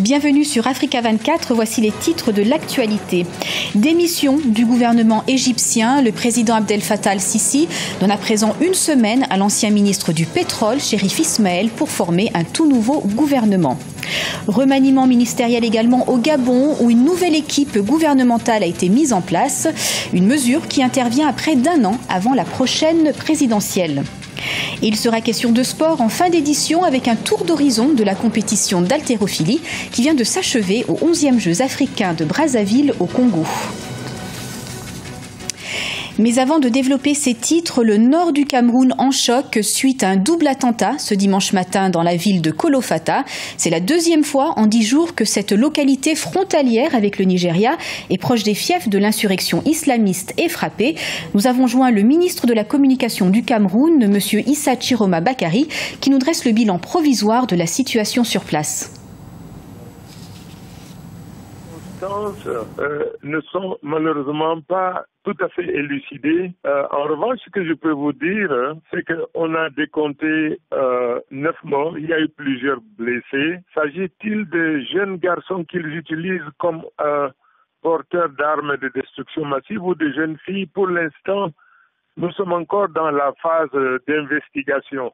Bienvenue sur Africa 24, voici les titres de l'actualité. Démission du gouvernement égyptien, le président Abdel Fattah al-Sisi donne à présent une semaine à l'ancien ministre du pétrole, Chérif Ismaël, pour former un tout nouveau gouvernement. Remaniement ministériel également au Gabon, où une nouvelle équipe gouvernementale a été mise en place, une mesure qui intervient à près d'un an avant la prochaine présidentielle. Et il sera question de sport en fin d'édition avec un tour d'horizon de la compétition d'haltérophilie qui vient de s'achever aux 11e Jeux africains de Brazzaville au Congo. Mais avant de développer ces titres, le nord du Cameroun en choc suite à un double attentat ce dimanche matin dans la ville de Kolofata. C'est la deuxième fois en 10 jours que cette localité frontalière avec le Nigeria et proche des fiefs de l'insurrection islamiste est frappée. Nous avons joint le ministre de la Communication du Cameroun, M. Issa Chiroma Bakari, qui nous dresse le bilan provisoire de la situation sur place. Ne sont malheureusement pas tout à fait élucidées. En revanche, ce que je peux vous dire, c'est qu'on a décompté 9 morts. Il y a eu plusieurs blessés. S'agit-il de jeunes garçons qu'ils utilisent comme porteurs d'armes de destruction massive ou de jeunes filles? Pour l'instant, nous sommes encore dans la phase d'investigation.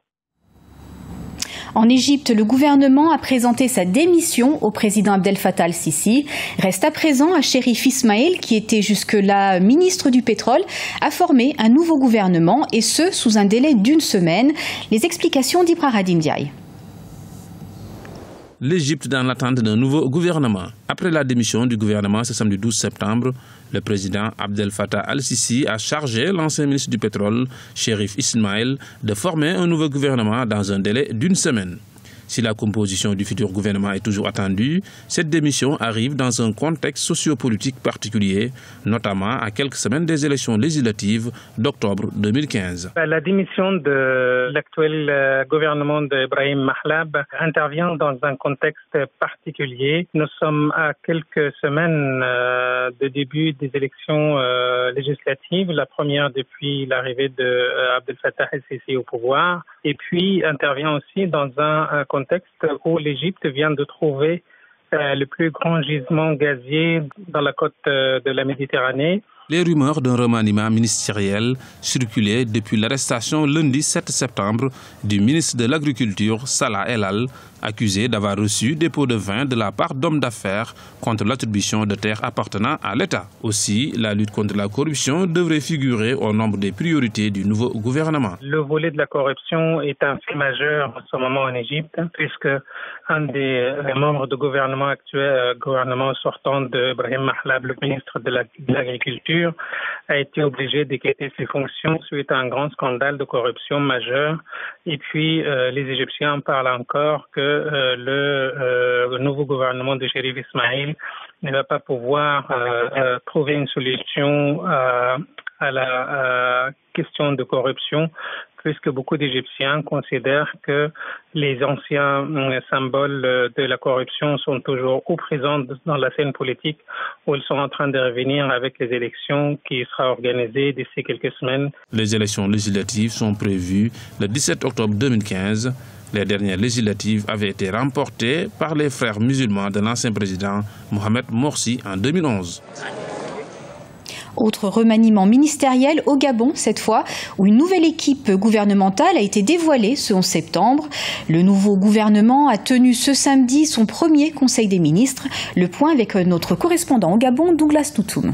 En Égypte, le gouvernement a présenté sa démission au président Abdel Fattah al-Sisi. Reste à présent à Chérif Ismaël, qui était jusque-là ministre du pétrole, à former un nouveau gouvernement, et ce, sous un délai d'une semaine. Les explications d'Ibrahim Ndiaye. L'Égypte dans l'attente d'un nouveau gouvernement. Après la démission du gouvernement ce samedi 12 septembre, le président Abdel Fattah al-Sisi a chargé l'ancien ministre du pétrole, Chérif Ismaël, de former un nouveau gouvernement dans un délai d'une semaine. Si la composition du futur gouvernement est toujours attendue, cette démission arrive dans un contexte sociopolitique particulier, notamment à quelques semaines des élections législatives d'octobre 2015. La démission de l'actuel gouvernement d'Ibrahim Mahlab intervient dans un contexte particulier. Nous sommes à quelques semaines de début des élections législatives, la première depuis l'arrivée d'Abdel Fattah al-Sisi au pouvoir, et puis intervient aussi dans un contexte où l'Égypte vient de trouver le plus grand gisement gazier dans la côte de la Méditerranée. Les rumeurs d'un remaniement ministériel circulaient depuis l'arrestation lundi 7 septembre du ministre de l'Agriculture, Salah El-Al, accusé d'avoir reçu des pots de vin de la part d'hommes d'affaires contre l'attribution de terres appartenant à l'État. Aussi, la lutte contre la corruption devrait figurer au nombre des priorités du nouveau gouvernement. Le volet de la corruption est un fait majeur en ce moment en Égypte, puisque un des membres du gouvernement actuel, gouvernement sortant d'Ibrahim Mahlab, le ministre de l'Agriculture, a été obligé de quitter ses fonctions suite à un grand scandale de corruption majeur. Et puis, les Égyptiens parlent encore que le nouveau gouvernement de Chérif Ismaël ne va pas pouvoir trouver une solution à la question de corruption, puisque beaucoup d'Égyptiens considèrent que les anciens symboles de la corruption sont toujours ou présents dans la scène politique, ou ils sont en train de revenir avec les élections qui seront organisées d'ici quelques semaines. Les élections législatives sont prévues le 17 octobre 2015. Les dernières législatives avaient été remportées par les frères musulmans de l'ancien président Mohamed Morsi en 2011. Autre remaniement ministériel au Gabon, cette fois, où une nouvelle équipe gouvernementale a été dévoilée ce 11 septembre. Le nouveau gouvernement a tenu ce samedi son premier conseil des ministres. Le point avec notre correspondant au Gabon, Douglas Toutoum.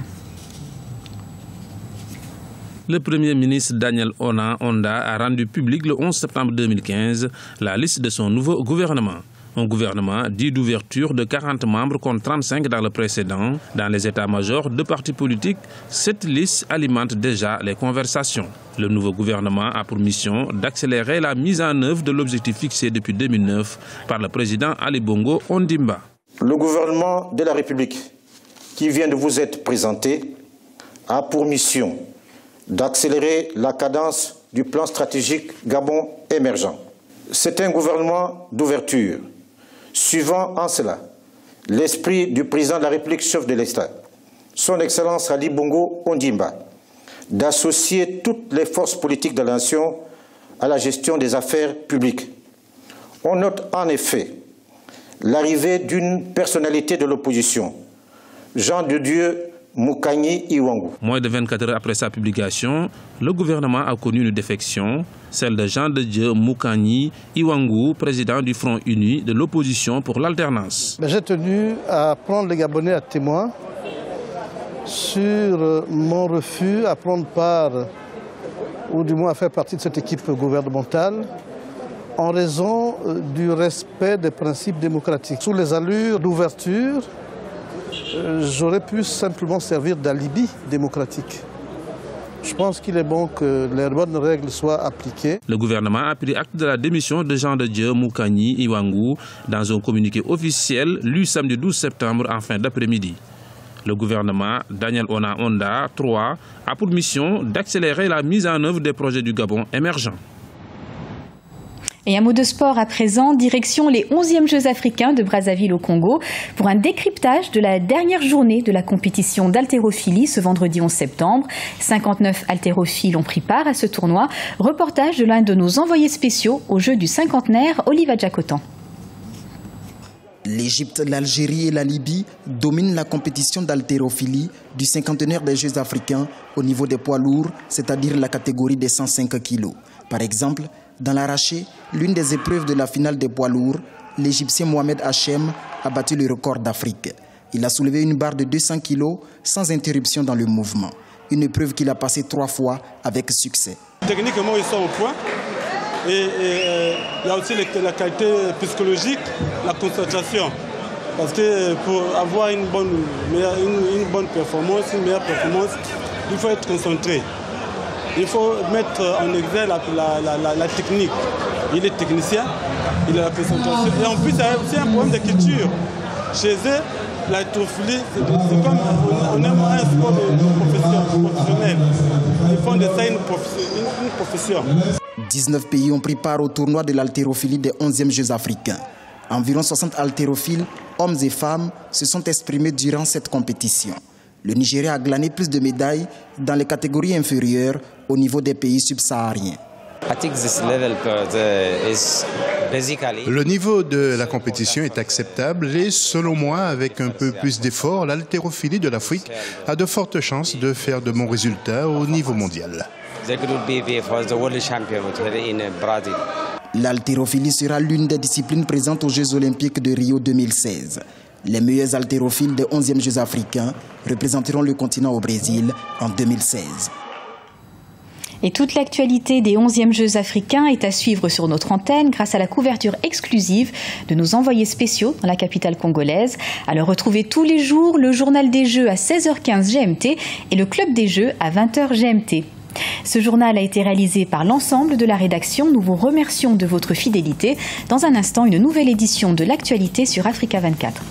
Le Premier ministre Daniel Onda a rendu public le 11 septembre 2015 la liste de son nouveau gouvernement. Un gouvernement dit d'ouverture de 40 membres contre 35 dans le précédent. Dans les états-majors de partis politiques, cette liste alimente déjà les conversations. Le nouveau gouvernement a pour mission d'accélérer la mise en œuvre de l'objectif fixé depuis 2009 par le président Ali Bongo Ondimba. Le gouvernement de la République qui vient de vous être présenté a pour mission d'accélérer la cadence du plan stratégique Gabon émergent. C'est un gouvernement d'ouverture, suivant en cela l'esprit du président de la République, chef de l'État, son Excellence Ali Bongo Ondimba, d'associer toutes les forces politiques de la nation à la gestion des affaires publiques. On note en effet l'arrivée d'une personnalité de l'opposition, Jean de Dieu Moukanyi Iwangu. Moins de 24 heures après sa publication, le gouvernement a connu une défection, celle de Jean de Dieu Moukanyi Iwangu, président du Front uni de l'opposition pour l'alternance. J'ai tenu à prendre les Gabonais à témoin sur mon refus à prendre part, ou du moins à faire partie de cette équipe gouvernementale, en raison du respect des principes démocratiques. Sous les allures d'ouverture, j'aurais pu simplement servir d'alibi démocratique. Je pense qu'il est bon que les bonnes règles soient appliquées. Le gouvernement a pris acte de la démission de Jean de Dieu Moukanyi Iwangu dans un communiqué officiel lu samedi 12 septembre en fin d'après-midi. Le gouvernement Daniel Ona Onda III a pour mission d'accélérer la mise en œuvre des projets du Gabon émergent. Et un mot de sport à présent, direction les 11e Jeux africains de Brazzaville au Congo pour un décryptage de la dernière journée de la compétition d'haltérophilie ce vendredi 11 septembre. 59 haltérophiles ont pris part à ce tournoi. Reportage de l'un de nos envoyés spéciaux aux Jeux du cinquantenaire, Oliva Djakotan. L'Égypte, l'Algérie et la Libye dominent la compétition d'haltérophilie du cinquantenaire des Jeux africains au niveau des poids lourds, c'est-à-dire la catégorie des 105 kg. Par exemple, dans l'arraché, l'une des épreuves de la finale des poids lourds, l'Égyptien Mohamed Hachem a battu le record d'Afrique. Il a soulevé une barre de 200 kg sans interruption dans le mouvement. Une épreuve qu'il a passée 3 fois avec succès. Techniquement, ils sont au point. Et il y a aussi la qualité psychologique, la concentration. Parce que pour avoir une bonne performance, une meilleure performance, il faut être concentré. Il faut mettre en exergue la technique. Il est technicien, il a la concentration. Et en plus, c'est un problème de culture. Chez eux, l'haltérophilie, c'est comme on aime un sport professionnel. Ils font de ça une profession. 19 pays ont pris part au tournoi de l'haltérophilie des 11e Jeux africains. Environ 60 haltérophiles, hommes et femmes, se sont exprimés durant cette compétition. Le Nigeria a glané plus de médailles dans les catégories inférieures au niveau des pays subsahariens. Le niveau de la compétition est acceptable et selon moi, avec un peu plus d'efforts, l'haltérophilie de l'Afrique a de fortes chances de faire de bons résultats au niveau mondial. L'haltérophilie sera l'une des disciplines présentes aux Jeux olympiques de Rio 2016. Les meilleurs haltérophiles des 11e Jeux africains représenteront le continent au Brésil en 2016. Et toute l'actualité des 11e Jeux africains est à suivre sur notre antenne grâce à la couverture exclusive de nos envoyés spéciaux dans la capitale congolaise. Alors retrouvez tous les jours le journal des Jeux à 16h15 GMT et le club des Jeux à 20h GMT. Ce journal a été réalisé par l'ensemble de la rédaction. Nous vous remercions de votre fidélité. Dans un instant, une nouvelle édition de l'actualité sur Africa 24.